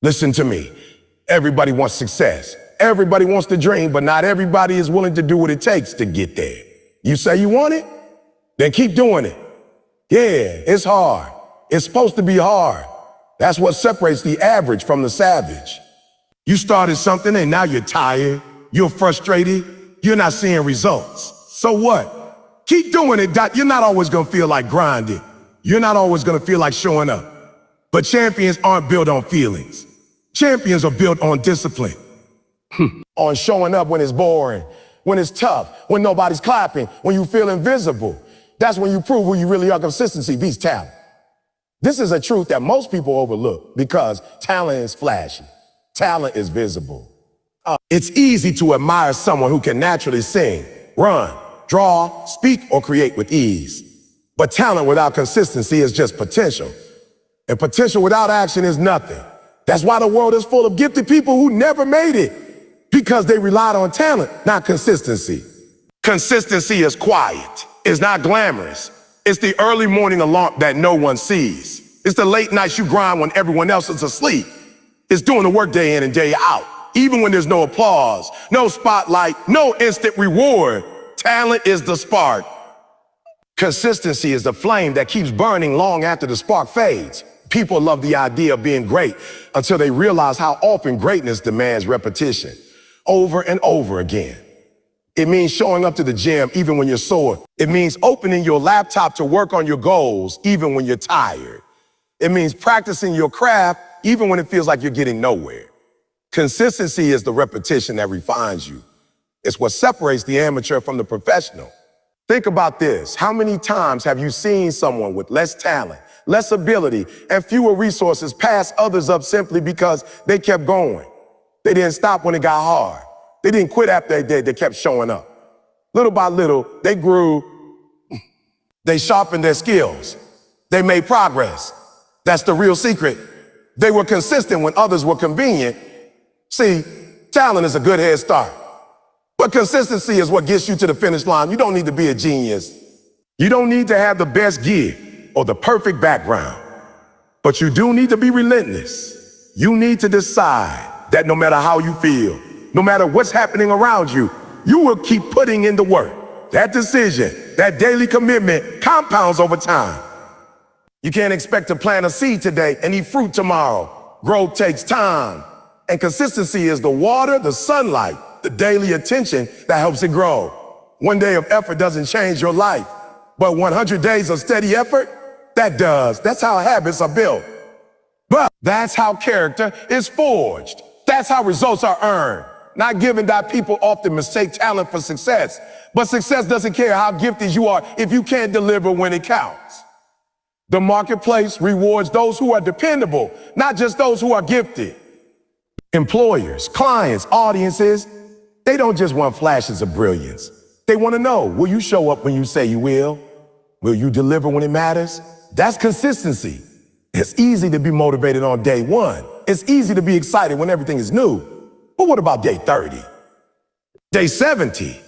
Listen to me. Everybody wants success. Everybody wants to dream, but not everybody is willing to do what it takes to get there. You say you want it? Then keep doing it. Yeah, it's hard. It's supposed to be hard. That's what separates the average from the savage. You started something and now you're tired. You're frustrated. You're not seeing results. So what? Keep doing it. You're not always going to feel like grinding. You're not always going to feel like showing up. But champions aren't built on feelings. Champions are built on discipline. On showing up when it's boring, when it's tough, when nobody's clapping, when you feel invisible. That's when you prove who you really are. Consistency beats talent. This is a truth that most people overlook because talent is flashy. Talent is visible. It's easy to admire someone who can naturally sing, run, draw, speak, or create with ease. But talent without consistency is just potential. And potential without action is nothing. That's why the world is full of gifted people who never made it, because they relied on talent, not consistency. Consistency is quiet. It's not glamorous. It's the early morning alarm that no one sees. It's the late nights you grind when everyone else is asleep. It's doing the work day in and day out, even when there's no applause, no spotlight, no instant reward. Talent is the spark. Consistency is the flame that keeps burning long after the spark fades. People love the idea of being great until they realize how often greatness demands repetition, over and over again. It means showing up to the gym even when you're sore. It means opening your laptop to work on your goals even when you're tired. It means practicing your craft even when it feels like you're getting nowhere. Consistency is the repetition that refines you. It's what separates the amateur from the professional. Think about this. How many times have you seen someone with less talent, less ability, and fewer resources pass others up simply because they kept going? They didn't stop when it got hard. They didn't quit after they did. They kept showing up. Little by little, they grew. They sharpened their skills. They made progress. That's the real secret. They were consistent when others were convenient. See, talent is a good head start. But consistency is what gets you to the finish line. You don't need to be a genius. You don't need to have the best gear or the perfect background. But you do need to be relentless. You need to decide that no matter how you feel, no matter what's happening around you, you will keep putting in the work. That decision, that daily commitment compounds over time. You can't expect to plant a seed today and eat fruit tomorrow. Growth takes time. And consistency is the water, the sunlight, the daily attention that helps it grow. One day of effort doesn't change your life, but 100 days of steady effort, that does. That's how habits are built. But that's how character is forged. That's how results are earned. Not given that people often mistake talent for success. But success doesn't care how gifted you are if you can't deliver when it counts. The marketplace rewards those who are dependable, not just those who are gifted. Employers, clients, audiences, they don't just want flashes of brilliance. They want to know, will you show up when you say you will? Will you deliver when it matters? That's consistency. It's easy to be motivated on day one. It's easy to be excited when everything is new. But what about day 30? Day 70?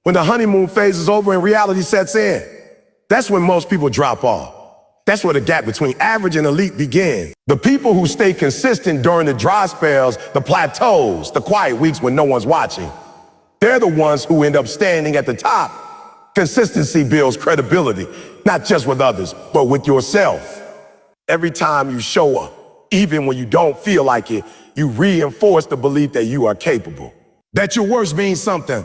When the honeymoon phase is over and reality sets in? That's when most people drop off. That's where the gap between average and elite begins. The people who stay consistent during the dry spells, the plateaus, the quiet weeks when no one's watching, they're the ones who end up standing at the top. Consistency builds credibility, not just with others, but with yourself. Every time you show up, even when you don't feel like it, you reinforce the belief that you are capable, that your words mean something,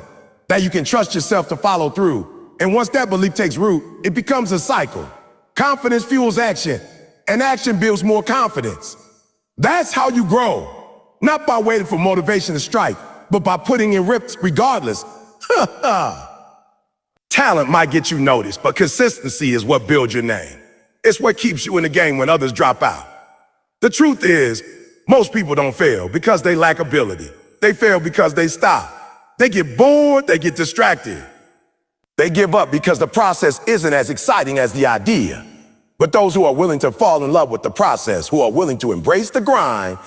that you can trust yourself to follow through. And once that belief takes root, it becomes a cycle. Confidence fuels action, and action builds more confidence. That's how you grow, not by waiting for motivation to strike, but by putting in reps regardless. Talent might get you noticed, but consistency is what builds your name. It's what keeps you in the game when others drop out. The truth is, most people don't fail because they lack ability. They fail because they stop. They get bored, they get distracted. They give up because the process isn't as exciting as the idea. But those who are willing to fall in love with the process, who are willing to embrace the grind,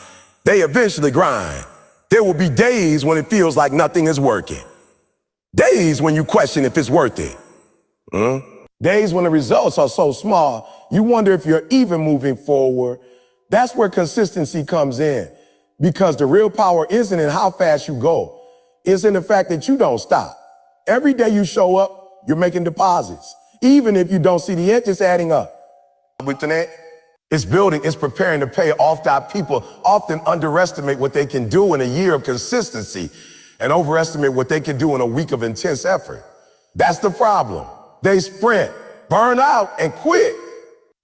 they eventually grind. There will be days when it feels like nothing is working. Days when you question if it's worth it. Days when the results are so small, you wonder if you're even moving forward. That's where consistency comes in. Because the real power isn't in how fast you go. It's in the fact that you don't stop. Every day you show up, you're making deposits. Even if you don't see the interest adding up. It's building, it's preparing to pay off that people often underestimate what they can do in a year of consistency and overestimate what they can do in a week of intense effort. That's the problem. They sprint, burn out, and quit.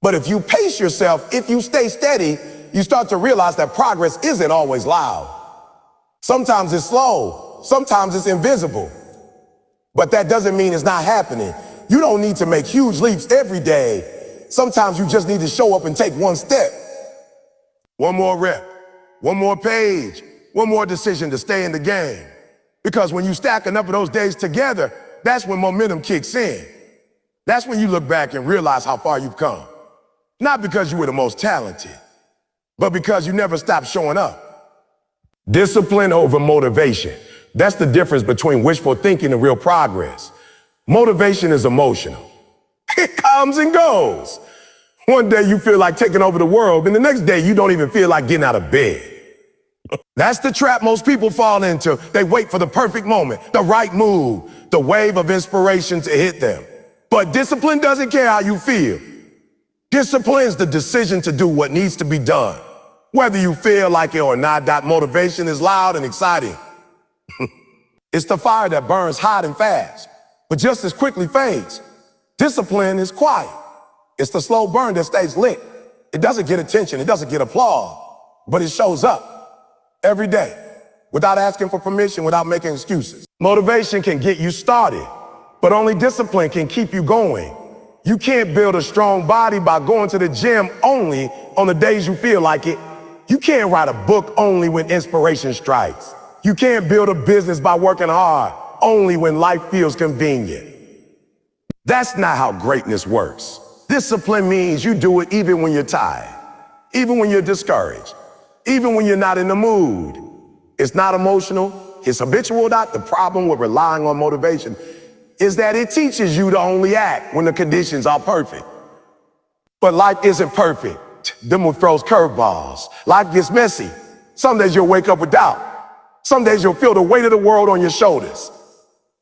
But if you pace yourself, if you stay steady, you start to realize that progress isn't always loud. Sometimes it's slow, sometimes it's invisible. But that doesn't mean it's not happening. You don't need to make huge leaps every day. Sometimes you just need to show up and take one step. One more rep, one more page, one more decision to stay in the game. Because when you stack enough of those days together, that's when momentum kicks in. That's when you look back and realize how far you've come. Not because you were the most talented, but because you never stopped showing up. Discipline over motivation. That's the difference between wishful thinking and real progress. Motivation is emotional. It comes and goes. One day you feel like taking over the world, and the next day you don't even feel like getting out of bed. That's the trap most people fall into. They wait for the perfect moment, the right move, the wave of inspiration to hit them. But discipline doesn't care how you feel. Discipline is the decision to do what needs to be done. Whether you feel like it or not, that motivation is loud and exciting. It's the fire that burns hot and fast, but just as quickly fades. Discipline is quiet. It's the slow burn that stays lit. It doesn't get attention, it doesn't get applause, but it shows up every day without asking for permission, without making excuses. Motivation can get you started, but only discipline can keep you going. You can't build a strong body by going to the gym only on the days you feel like it. You can't write a book only when inspiration strikes. You can't build a business by working hard only when life feels convenient. That's not how greatness works. Discipline means you do it even when you're tired, even when you're discouraged, even when you're not in the mood. It's not emotional, it's habitual. The problem with relying on motivation is that it teaches you to only act when the conditions are perfect. But life isn't perfect. Them throws curveballs. Life gets messy. Some days you'll wake up with doubt. Some days you'll feel the weight of the world on your shoulders.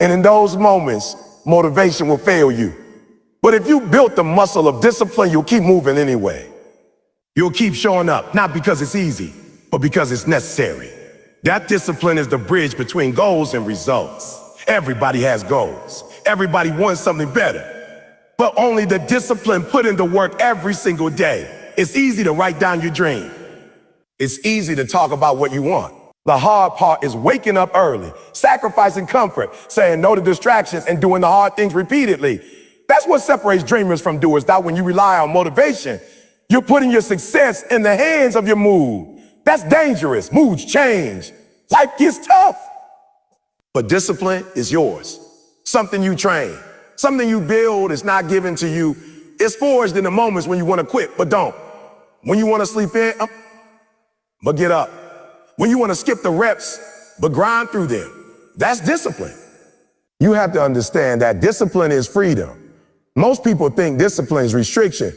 And in those moments, motivation will fail you. But if you built the muscle of discipline, you'll keep moving anyway. You'll keep showing up, not because it's easy, but because it's necessary. That discipline is the bridge between goals and results. Everybody has goals. Everybody wants something better. But only the discipline put into work every single day. It's easy to write down your dream. It's easy to talk about what you want. The hard part is waking up early, sacrificing comfort, saying no to distractions, and doing the hard things repeatedly. That's what separates dreamers from doers. That when you rely on motivation, you're putting your success in the hands of your mood. That's dangerous. Moods change. Life gets tough. But discipline is yours. Something you train, something you build. Is not given to you. It's forged in the moments when you want to quit, but don't. When you want to sleep in, but get up. When you want to skip the reps, but grind through them. That's discipline. You have to understand that discipline is freedom. Most people think discipline is restriction,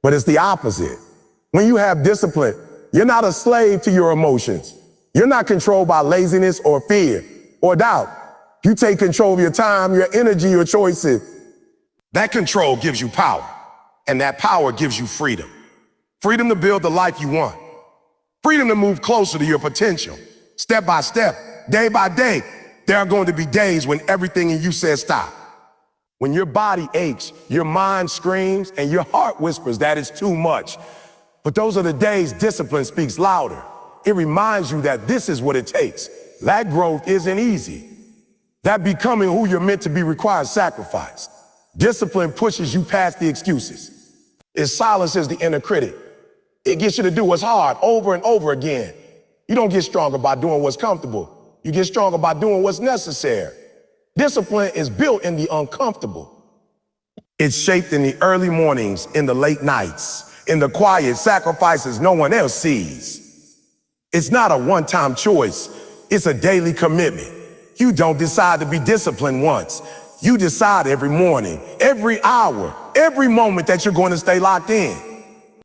but it's the opposite. When you have discipline, you're not a slave to your emotions. You're not controlled by laziness or fear or doubt. You take control of your time, your energy, your choices. That control gives you power, and that power gives you freedom. Freedom to build the life you want. Freedom to move closer to your potential. Step by step, day by day, there are going to be days when everything in you says stop. When your body aches, your mind screams, and your heart whispers that it's too much. But those are the days discipline speaks louder. It reminds you that this is what it takes. That growth isn't easy. That becoming who you're meant to be requires sacrifice. Discipline pushes you past the excuses. It silences the inner critic. It gets you to do what's hard over and over again. You don't get stronger by doing what's comfortable. You get stronger by doing what's necessary. Discipline is built in the uncomfortable. It's shaped in the early mornings, in the late nights, in the quiet sacrifices no one else sees. It's not a one-time choice. It's a daily commitment. You don't decide to be disciplined once. You decide every morning, every hour, every moment that you're going to stay locked in.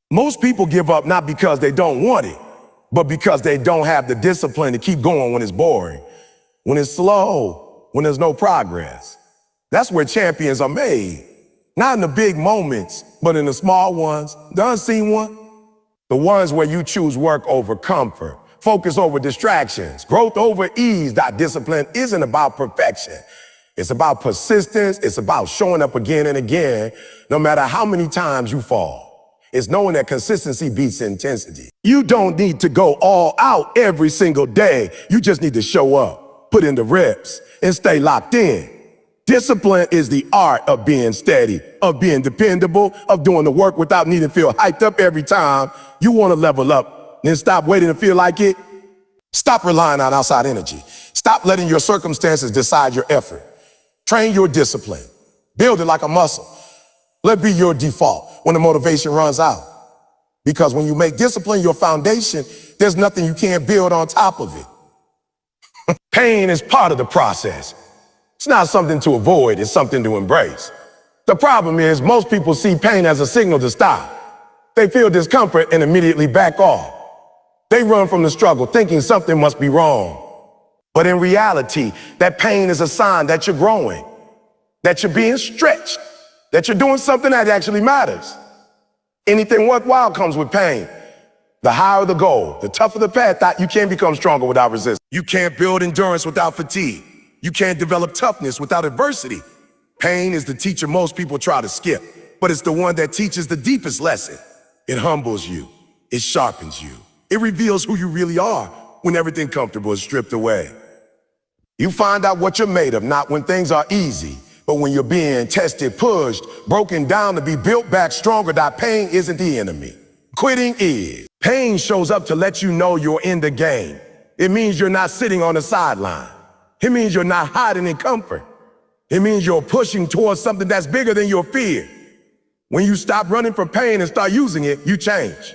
Most people give up not because they don't want it, but because they don't have the discipline to keep going when it's boring, when it's slow, when there's no progress. That's where champions are made. Not in the big moments, but in the small ones, the unseen ones. The ones where you choose work over comfort, focus over distractions, growth over ease. That discipline isn't about perfection. It's about persistence. It's about showing up again and again, no matter how many times you fall. It's knowing that consistency beats intensity. You don't need to go all out every single day. You just need to show up, put in the reps, and stay locked in. Discipline is the art of being steady, of being dependable, of doing the work without needing to feel hyped up every time you want to level up. Then stop waiting to feel like it. Stop relying on outside energy. Stop letting your circumstances decide your effort. Train your discipline. Build it like a muscle. Let it be your default when the motivation runs out. Because when you make discipline your foundation, there's nothing you can't build on top of it. Pain is part of the process. It's not something to avoid, it's something to embrace. The problem is most people see pain as a signal to stop. They feel discomfort and immediately back off. They run from the struggle thinking something must be wrong. But in reality, that pain is a sign that you're growing, that you're being stretched, that you're doing something that actually matters. Anything worthwhile comes with pain. The higher the goal, the tougher the path, that you can't become stronger without resistance. You can't build endurance without fatigue. You can't develop toughness without adversity. Pain is the teacher most people try to skip, but it's the one that teaches the deepest lesson. It humbles you. It sharpens you. It reveals who you really are when everything comfortable is stripped away. You find out what you're made of, not when things are easy, but when you're being tested, pushed, broken down to be built back stronger. That pain isn't the enemy. Quitting is. Pain shows up to let you know you're in the game. It means you're not sitting on the sideline. It means you're not hiding in comfort. It means you're pushing towards something that's bigger than your fear. When you stop running from pain and start using it, you change.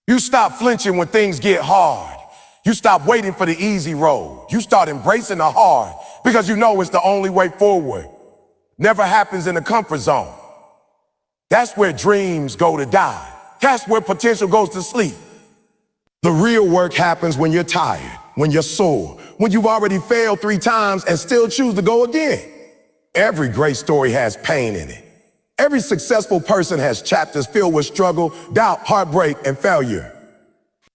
You stop flinching when things get hard. You stop waiting for the easy road. You start embracing the hard because you know it's the only way forward. Never happens in the comfort zone. That's where dreams go to die. That's where potential goes to sleep. The real work happens when you're tired, when you're sore, when you've already failed 3 times and still choose to go again. Every great story has pain in it. Every successful person has chapters filled with struggle, doubt, heartbreak, and failure.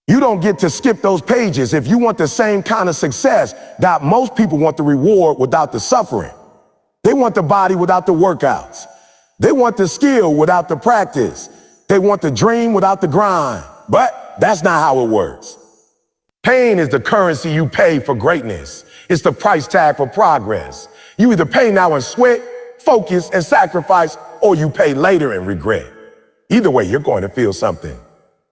You don't get to skip those pages if you want the same kind of success that most people want the reward without the suffering. They want the body without the workouts. They want the skill without the practice. They want the dream without the grind. But that's not how it works. Pain is the currency you pay for greatness. It's the price tag for progress. You either pay now in sweat, focus, and sacrifice, or you pay later in regret. Either way, you're going to feel something.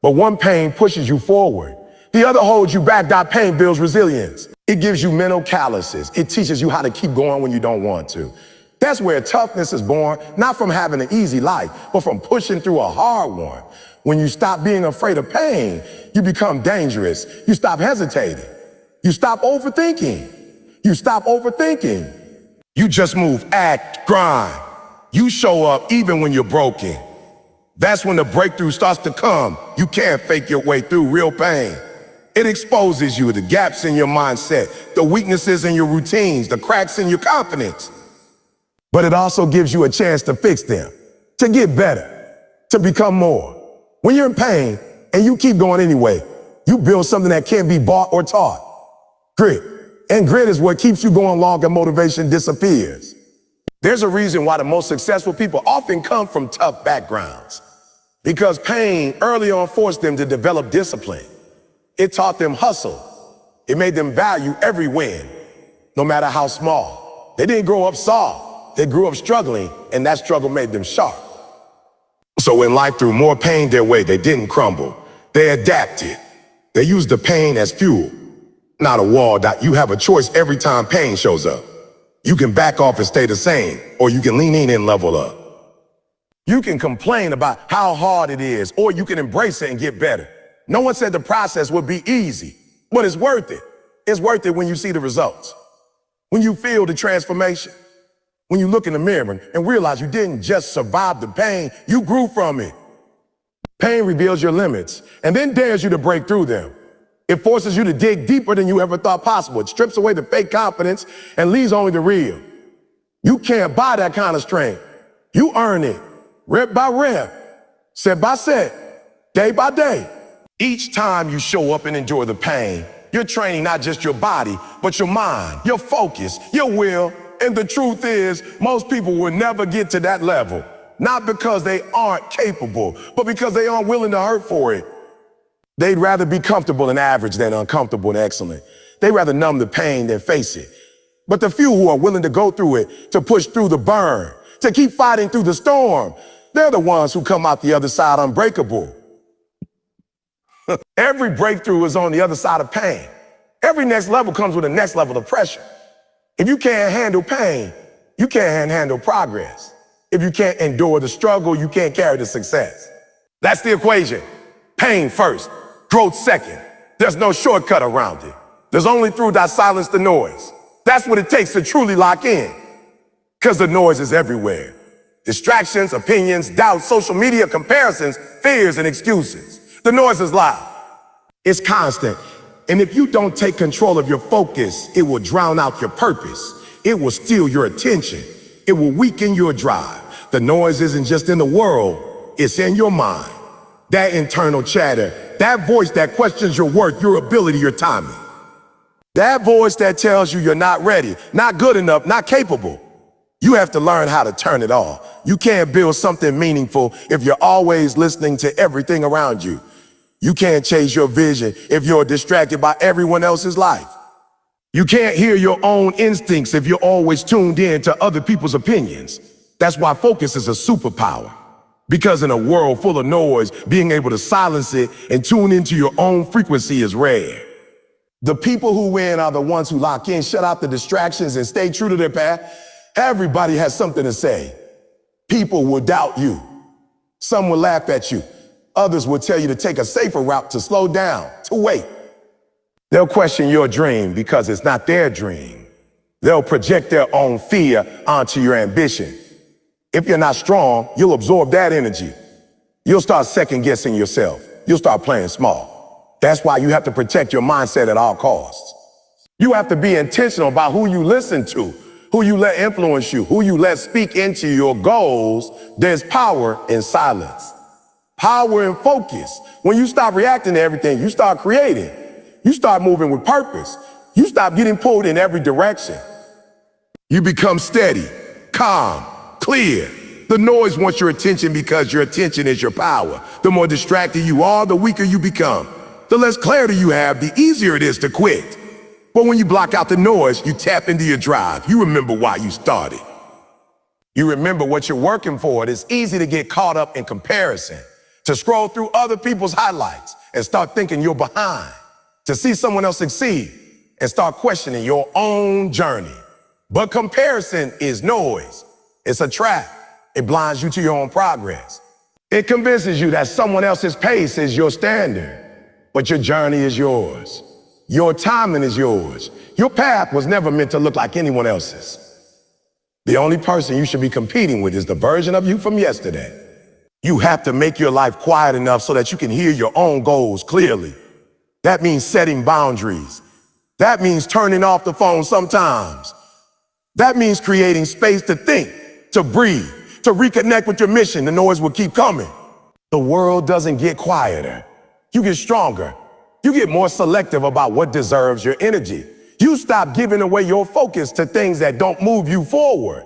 But one pain pushes you forward. The other holds you back. That pain builds resilience. It gives you mental calluses. It teaches you how to keep going when you don't want to. That's where toughness is born, not from having an easy life, but from pushing through a hard one. When you stop being afraid of pain, you become dangerous. You stop hesitating. You stop overthinking. You stop overthinking. You just move, act, grind. You show up even when you're broken. That's when the breakthrough starts to come. You can't fake your way through real pain. It exposes you, the gaps in your mindset, the weaknesses in your routines, the cracks in your confidence. But it also gives you a chance to fix them, to get better, to become more. When you're in pain and you keep going anyway, you build something that can't be bought or taught. Grit. And grit is what keeps you going long and motivation disappears. There's a reason why the most successful people often come from tough backgrounds. Because pain early on forced them to develop discipline. It taught them hustle. It made them value every win, no matter how small. They didn't grow up soft. They grew up struggling, and that struggle made them sharp. So when life threw more pain their way, they didn't crumble. They adapted. They used the pain as fuel, not a wall. You have a choice every time pain shows up. You can back off and stay the same, or you can lean in and level up. You can complain about how hard it is, or you can embrace it and get better. No one said the process would be easy, but it's worth it. It's worth it when you see the results, when you feel the transformation, when you look in the mirror and realize you didn't just survive the pain, you grew from it. Pain reveals your limits and then dares you to break through them. It forces you to dig deeper than you ever thought possible. It strips away the fake confidence and leaves only the real. You can't buy that kind of strength. You earn it, rep by rep, set by set, day by day. Each time you show up and endure the pain, you're training not just your body, but your mind, your focus, your will. And the truth is, most people will never get to that level. Not because they aren't capable, but because they aren't willing to hurt for it. They'd rather be comfortable and average than uncomfortable and excellent. They'd rather numb the pain than face it. But the few who are willing to go through it, to push through the burn, to keep fighting through the storm, they're the ones who come out the other side unbreakable. Every breakthrough is on the other side of pain. Every next level comes with a next level of pressure. If you can't handle pain, you can't handle progress. If you can't endure the struggle, you can't carry the success. That's the equation. Pain first, growth second. There's no shortcut around it. There's only through that silence the noise. That's what it takes to truly lock in. Because the noise is everywhere. Distractions, opinions, doubts, social media, comparisons, fears, and excuses. The noise is loud. It's constant. And if you don't take control of your focus, it will drown out your purpose. It will steal your attention. It will weaken your drive. The noise isn't just in the world, it's in your mind. That internal chatter, that voice that questions your worth, your ability, your timing. That voice that tells you you're not ready, not good enough, not capable. You have to learn how to turn it off. You can't build something meaningful if you're always listening to everything around you. You can't chase your vision if you're distracted by everyone else's life. You can't hear your own instincts if you're always tuned in to other people's opinions. That's why focus is a superpower. Because in a world full of noise, being able to silence it and tune into your own frequency is rare. The people who win are the ones who lock in, shut out the distractions, and stay true to their path. Everybody has something to say. People will doubt you. Some will laugh at you. Others will tell you to take a safer route, to slow down, to wait. They'll question your dream because it's not their dream. They'll project their own fear onto your ambition. If you're not strong, you'll absorb that energy. You'll start second guessing yourself. You'll start playing small. That's why you have to protect your mindset at all costs. You have to be intentional about who you listen to, who you let influence you, who you let speak into your goals. There's power in silence. Power and focus. When you stop reacting to everything, you start creating. You start moving with purpose. You stop getting pulled in every direction. You become steady, calm, clear. The noise wants your attention because your attention is your power. The more distracted you are, the weaker you become. The less clarity you have, the easier it is to quit. But when you block out the noise, you tap into your drive. You remember why you started. You remember what you're working for. It's easy to get caught up in comparison, to scroll through other people's highlights and start thinking you're behind, to see someone else succeed and start questioning your own journey. But comparison is noise. It's a trap. It blinds you to your own progress. It convinces you that someone else's pace is your standard, but your journey is yours. Your timing is yours. Your path was never meant to look like anyone else's. The only person you should be competing with is the version of you from yesterday. You have to make your life quiet enough so that you can hear your own goals clearly. That means setting boundaries. That means turning off the phone sometimes. That means creating space to think, to breathe, to reconnect with your mission. The noise will keep coming. The world doesn't get quieter. You get stronger. You get more selective about what deserves your energy. You stop giving away your focus to things that don't move you forward.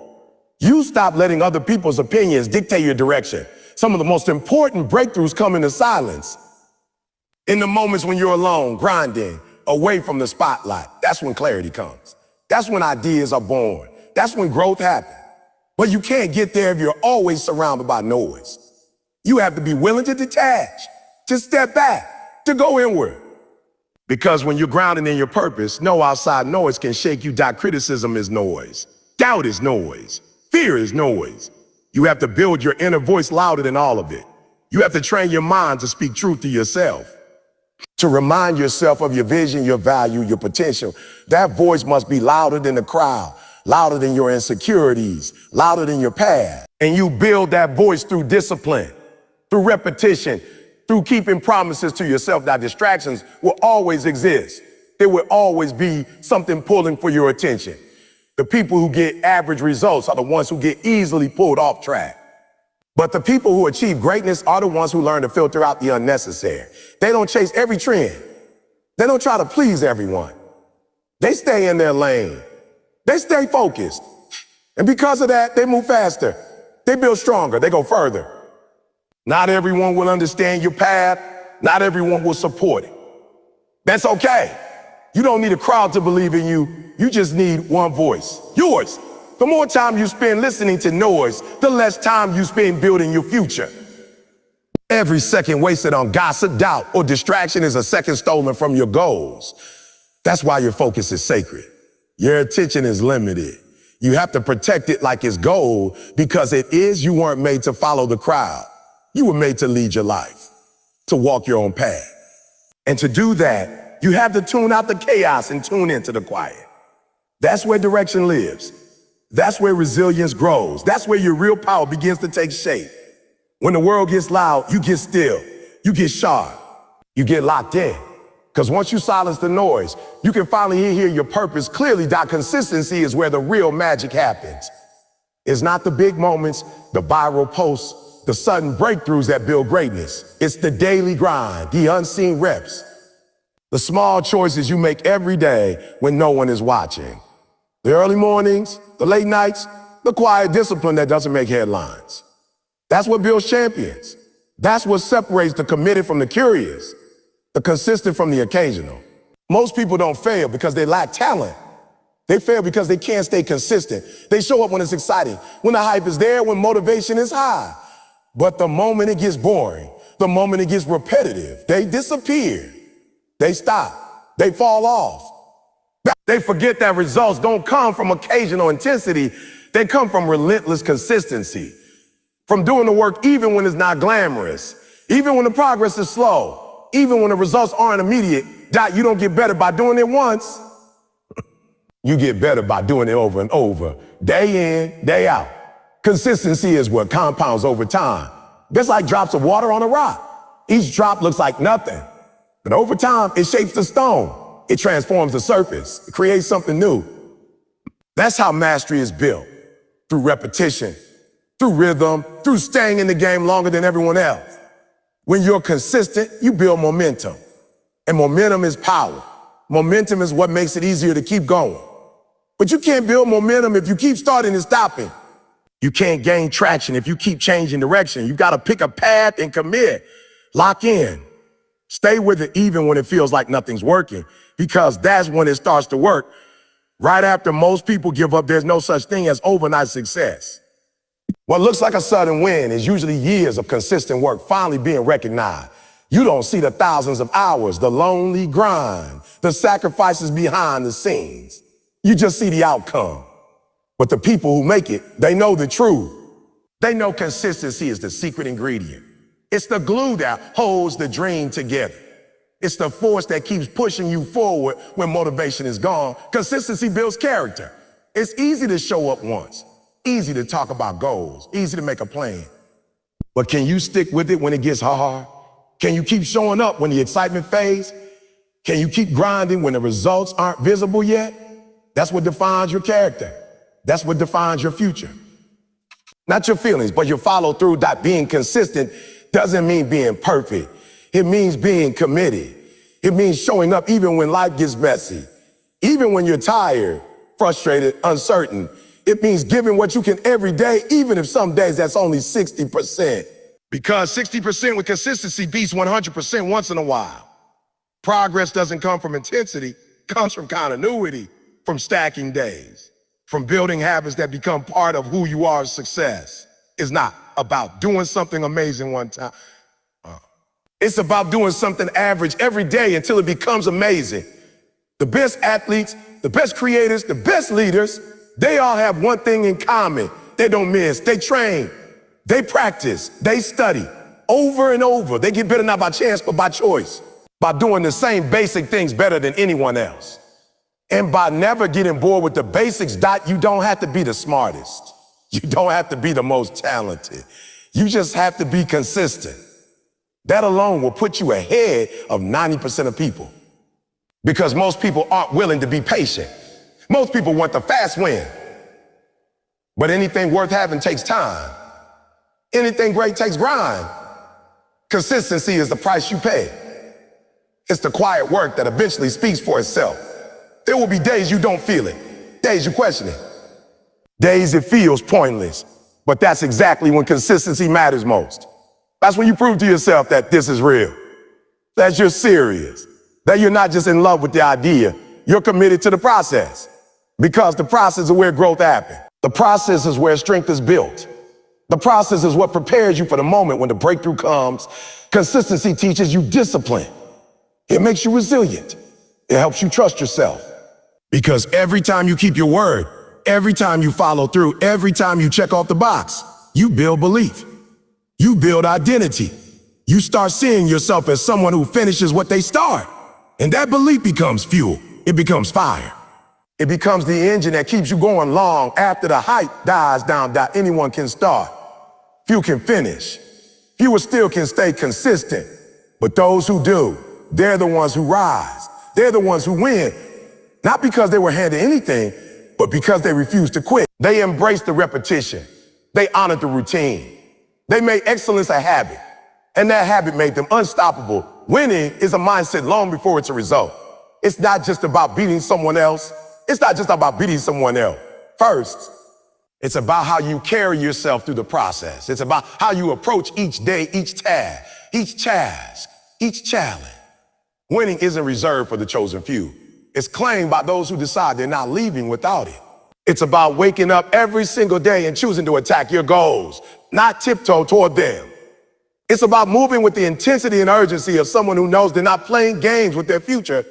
You stop letting other people's opinions dictate your direction. Some of the most important breakthroughs come in the silence. In the moments when you're alone, grinding, away from the spotlight, that's when clarity comes. That's when ideas are born. That's when growth happens. But you can't get there if you're always surrounded by noise. You have to be willing to detach, to step back, to go inward. Because when you're grounded in your purpose, no outside noise can shake you. Criticism is noise. Doubt is noise. Fear is noise. You have to build your inner voice louder than all of it. You have to train your mind to speak truth to yourself, to remind yourself of your vision, your value, your potential. That voice must be louder than the crowd, louder than your insecurities, louder than your past. And you build that voice through discipline, through repetition, through keeping promises to yourself. Now, distractions will always exist. There will always be something pulling for your attention. The people who get average results are the ones who get easily pulled off track. But the people who achieve greatness are the ones who learn to filter out the unnecessary. They don't chase every trend. They don't try to please everyone. They stay in their lane. They stay focused. And because of that, they move faster. They build stronger. They go further. Not everyone will understand your path. Not everyone will support it. That's okay. You don't need a crowd to believe in you. You just need one voice, yours. The more time you spend listening to noise, the less time you spend building your future. Every second wasted on gossip, doubt, or distraction is a second stolen from your goals. That's why your focus is sacred. Your attention is limited. You have to protect it like it's gold because it is. You weren't made to follow the crowd. You were made to lead your life, to walk your own path. And to do that, you have to tune out the chaos and tune into the quiet. That's where direction lives. That's where resilience grows. That's where your real power begins to take shape. When the world gets loud, you get still. You get sharp. You get locked in. Because once you silence the noise, you can finally hear your purpose clearly. That consistency is where the real magic happens. It's not the big moments, the viral posts, the sudden breakthroughs that build greatness. It's the daily grind, the unseen reps, the small choices you make every day when no one is watching. The early mornings, the late nights, the quiet discipline that doesn't make headlines. That's what builds champions. That's what separates the committed from the curious, the consistent from the occasional. Most people don't fail because they lack talent. They fail because they can't stay consistent. They show up when it's exciting, when the hype is there, when motivation is high. But the moment it gets boring, the moment it gets repetitive, they disappear. They stop. They fall off. They forget that results don't come from occasional intensity. They come from relentless consistency. From doing the work even when it's not glamorous, even when the progress is slow, even when the results aren't immediate. You don't get better by doing it once. You get better by doing it over and over, day in, day out. Consistency is what compounds over time. Just like drops of water on a rock. Each drop looks like nothing, but over time, it shapes the stone. It transforms the surface. It creates something new. That's how mastery is built, through repetition, through rhythm, through staying in the game longer than everyone else. When you're consistent, you build momentum. And momentum is power. Momentum is what makes it easier to keep going. But you can't build momentum if you keep starting and stopping. You can't gain traction if you keep changing direction. You got to pick a path and commit. Lock in. Stay with it even when it feels like nothing's working, because that's when it starts to work. Right after most people give up, there's no such thing as overnight success. What looks like a sudden win is usually years of consistent work finally being recognized. You don't see the thousands of hours, the lonely grind, the sacrifices behind the scenes. You just see the outcome. But the people who make it, they know the truth. They know consistency is the secret ingredient. It's the glue that holds the dream together. It's the force that keeps pushing you forward when motivation is gone. Consistency builds character. It's easy to show up once, easy to talk about goals, easy to make a plan. But can you stick with it when it gets hard? Can you keep showing up when the excitement fades? Can you keep grinding when the results aren't visible yet? That's what defines your character. That's what defines your future. Not your feelings, but your follow through. That being consistent doesn't mean being perfect. It means being committed. It means showing up even when life gets messy, even when you're tired, frustrated, uncertain. It means giving what you can every day, even if some days that's only 60%. Because 60% with consistency beats 100% once in a while. Progress doesn't come from intensity, it comes from continuity, from stacking days, from building habits that become part of who you are. Success is not about doing something amazing one time. It's about doing something average every day until it becomes amazing. The best athletes, the best creators, the best leaders, they all have one thing in common. They don't miss. They train. They practice. They study over and over. They get better not by chance, but by choice. By doing the same basic things better than anyone else. And by never getting bored with the basics. You don't have to be the smartest. You don't have to be the most talented. You just have to be consistent. That alone will put you ahead of 90% of people. Because most people aren't willing to be patient. Most people want the fast win. But anything worth having takes time. Anything great takes grind. Consistency is the price you pay. It's the quiet work that eventually speaks for itself. There will be days you don't feel it, days you question it, days it feels pointless. But that's exactly when consistency matters most. That's when you prove to yourself that this is real, that you're serious, that you're not just in love with the idea, you're committed to the process. Because the process is where growth happens. The process is where strength is built. The process is what prepares you for the moment when the breakthrough comes. Consistency teaches you discipline. It makes you resilient. It helps you trust yourself. Because every time you keep your word, every time you follow through, every time you check off the box, you build belief. You build identity. You start seeing yourself as someone who finishes what they start. And that belief becomes fuel. It becomes fire. It becomes the engine that keeps you going long after the hype dies down that anyone can start. Few can finish. Fewer still can stay consistent. But those who do, they're the ones who rise. They're the ones who win. Not because they were handed anything, but because they refused to quit. They embraced the repetition. They honored the routine. They made excellence a habit. And that habit made them unstoppable. Winning is a mindset long before it's a result. It's not just about beating someone else. It's not just about beating someone else. First, it's about how you carry yourself through the process. It's about how you approach each day, each task, each challenge. Winning isn't reserved for the chosen few. It's claimed by those who decide they're not leaving without it. It's about waking up every single day and choosing to attack your goals, not tiptoe toward them. It's about moving with the intensity and urgency of someone who knows they're not playing games with their future.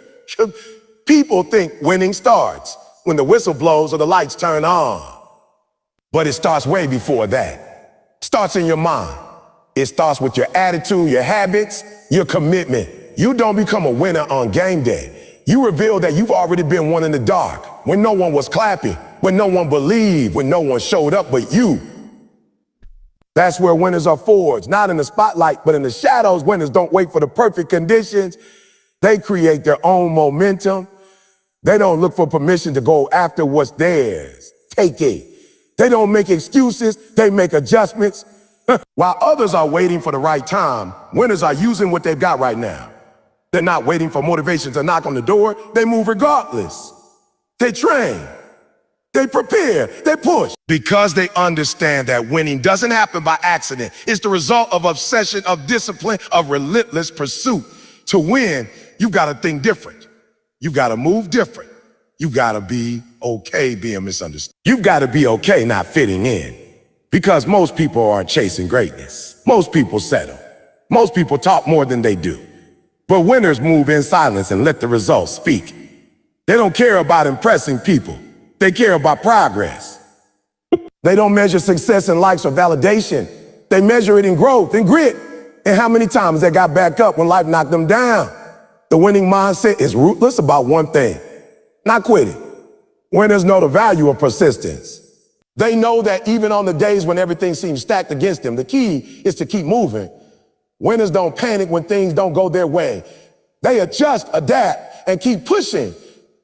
People think winning starts when the whistle blows or the lights turn on. But it starts way before that. It starts in your mind. It starts with your attitude, your habits, your commitment. You don't become a winner on game day. You reveal that you've already been one in the dark, when no one was clapping, when no one believed, when no one showed up but you. That's where winners are forged, not in the spotlight, but in the shadows. Winners don't wait for the perfect conditions. They create their own momentum. They don't look for permission to go after what's theirs. Take it. They don't make excuses. They make adjustments. While others are waiting for the right time, winners are using what they've got right now. They're not waiting for motivation to knock on the door. They move regardless. They train. They prepare. They push. Because they understand that winning doesn't happen by accident. It's the result of obsession, of discipline, of relentless pursuit. To win, you've got to think different. You've got to move different. You've got to be okay being misunderstood. You've got to be okay not fitting in. Because most people aren't chasing greatness. Most people settle. Most people talk more than they do. But winners move in silence and let the results speak. They don't care about impressing people. They care about progress. They don't measure success in likes or validation. They measure it in growth and grit. And how many times they got back up when life knocked them down. The winning mindset is ruthless about one thing: not quitting. Winners know the value of persistence. They know that even on the days when everything seems stacked against them, the key is to keep moving. Winners don't panic when things don't go their way. They adjust, adapt, and keep pushing.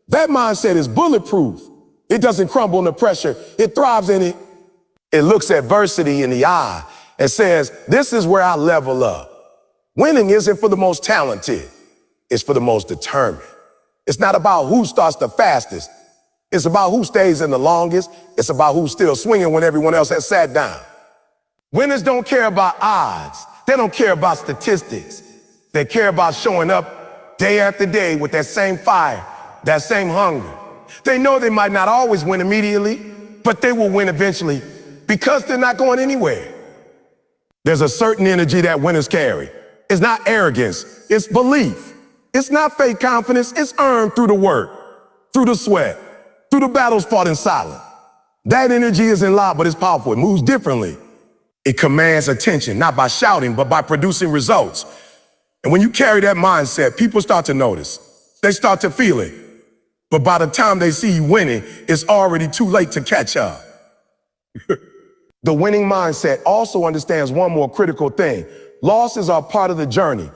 That mindset is bulletproof. It doesn't crumble under pressure. It thrives in it. It looks adversity in the eye and says, this is where I level up. Winning isn't for the most talented. It's for the most determined. It's not about who starts the fastest. It's about who stays in the longest. It's about who's still swinging when everyone else has sat down. Winners don't care about odds. They don't care about statistics. They care about showing up day after day with that same fire, that same hunger. They know they might not always win immediately, but they will win eventually because they're not going anywhere. There's a certain energy that winners carry. It's not arrogance, it's belief. It's not fake confidence, it's earned through the work, through the sweat, through the battles fought in silence. That energy isn't loud, but it's powerful. It moves differently. It commands attention, not by shouting, but by producing results. And when you carry that mindset, people start to notice. They start to feel it. But by the time they see you winning, it's already too late to catch up. The winning mindset also understands one more critical thing. Losses are part of the journey.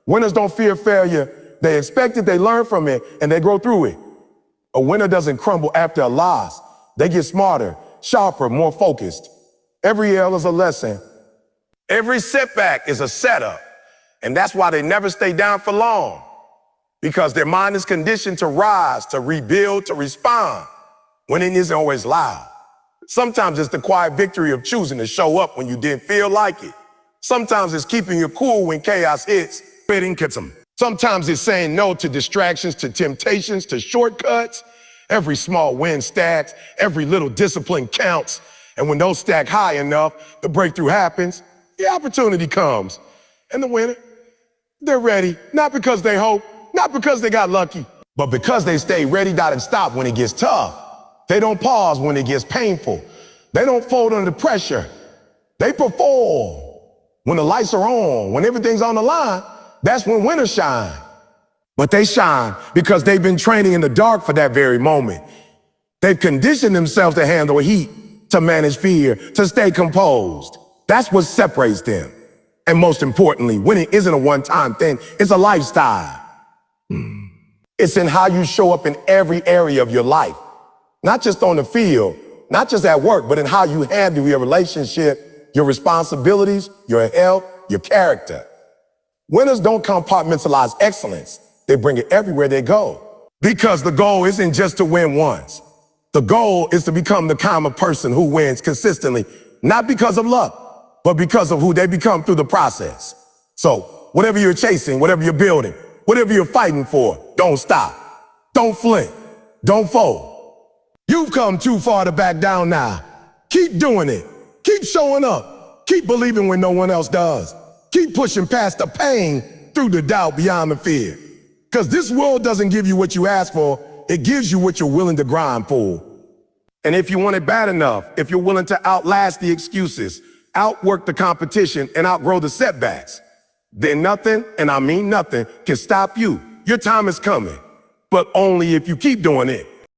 Winners don't fear failure. They expect it, they learn from it, and they grow through it. A winner doesn't crumble after a loss. They get smarter, sharper, more focused. Every L is a lesson. Every setback is a setup. And that's why they never stay down for long. Because their mind is conditioned to rise, to rebuild, to respond. Winning isn't always loud. Sometimes it's the quiet victory of choosing to show up when you didn't feel like it. Sometimes it's keeping you cool when chaos hits. Sometimes it's saying no to distractions, to temptations, to shortcuts. Every small win stacks. Every little discipline counts. And when those stack high enough, the breakthrough happens. The opportunity comes. And the winner, they're ready. Not because they hope, not because they got lucky, but because they stay ready, didn't stop when it gets tough. They don't pause when it gets painful. They don't fold under pressure. They perform. When the lights are on, when everything's on the line, that's when winners shine. But they shine because they've been training in the dark for that very moment. They've conditioned themselves to handle heat, to manage fear, to stay composed. That's what separates them. And most importantly, winning isn't a one-time thing, it's a lifestyle. It's in how you show up in every area of your life. Not just on the field, not just at work, but in how you handle your relationship, your responsibilities, your health, your character. Winners don't compartmentalize excellence. They bring it everywhere they go. Because the goal isn't just to win once. The goal is to become the kind of person who wins consistently, not because of luck, but because of who they become through the process. So whatever you're chasing, whatever you're building, whatever you're fighting for, don't stop. Don't flint. Don't fold. You've come too far to back down now. Keep doing it. Keep showing up. Keep believing when no one else does. Keep pushing past the pain, through the doubt, beyond the fear. Because this world doesn't give you what you ask for, it gives you what you're willing to grind for. And if you want it bad enough, if you're willing to outlast the excuses, outwork the competition, and outgrow the setbacks, then nothing, and I mean nothing, can stop you. Your time is coming, but only if you keep doing it.